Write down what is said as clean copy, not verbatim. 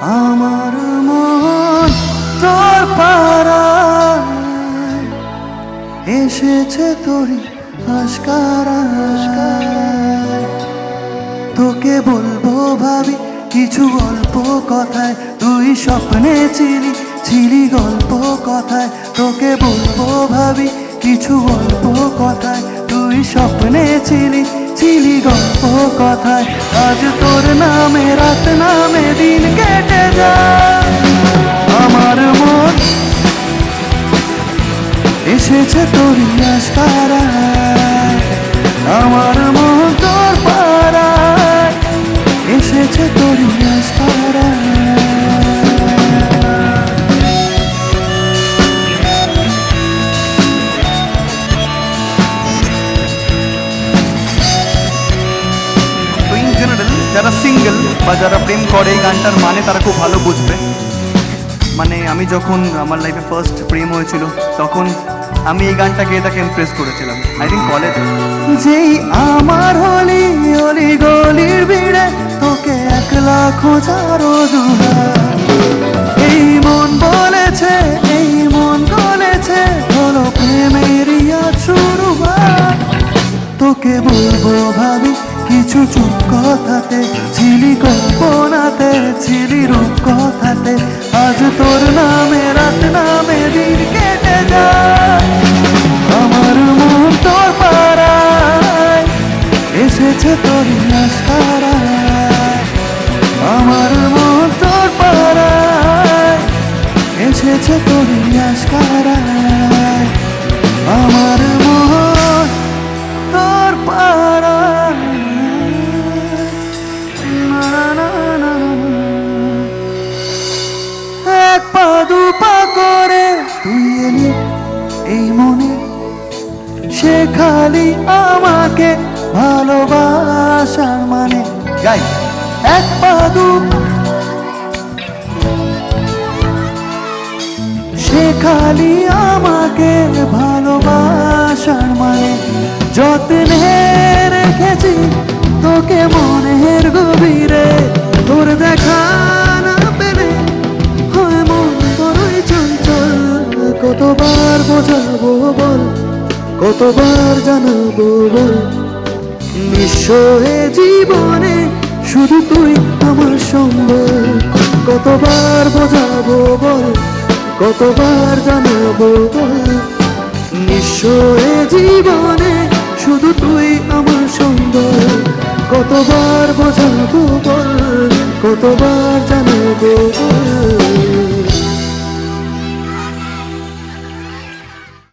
আমার মন তোর পাড়ায় এসেছে তোরই আশকারায়। তোকে বলবো ভাবি কিছু গল্প কথায়, তুই স্বপ্নে ছিলি গল্প কথায়। তোকে বলবো ভাবি কিছু গল্প কথায়, তুই স্বপ্নে ছিলি গল্প কথায়। আজ তোর নামে রাত নামে দিন কেটে যায়। আমার মন এসেছে তোরই আশকারায়, আমার মন তোর পাড়ায় এসেছে তোরই আশকারায়। তো ইন জেনারেল যারা সিঙ্গেল বা যারা প্রেম করে এই গানটার মানে তারা খুব ভালো বুঝবে। মানে আমি যখন আমার লাইফে ফার্স্ট প্রেম হয়েছিল তখন আমি এই গানটা গিয়ে তাকে ইমপ্রেস করেছিলাম, আই থিঙ্ক কলেজে। যেই আমার হলি অলি গলির ভিড়ে তোকে একলা খোঁজার অজুহাত, এই মন বলেছে হলো প্রেমের শুরুয়াত। তোকে বলবো ভাবি কিছু চুপ কথাতে, ছিলি কল্পনাতে ছিলি রূপ কথাতে। আজ তোর নামে রাত নামে দিন কেটে যায়। আমার মন তোর পাড়ায় এসেছে তোরই আশকারায়, আমার মন তোর পাড়ায় এসেছে তোরই আশকারায়। আমার মন তোর পাড়ায় এক পা দু পা করে তুই এলি এই মনে, সে খালি আমাকে ভালোবাসার মানে গাই। এক পা দু সে খালি আমাকে ভালোবাসার মানে। যত্নে রেখেছি তোকে মনের গভীরে, তোর দেখা না পেলে হয় মন বড়ই চঞ্চল। কতবার বোঝাবো বল, কতবার জানাবো বল, নিঃস্ব এ জীবনে শুধু তুই আমার সম্বল। কতবার বোঝাবো বল, কতবার জানাবো বল, নিঃস্ব এ জীবনে শুধু তুই আমার সম্বল। কতবার বোঝাবো বল, কতবার জানাবো বল।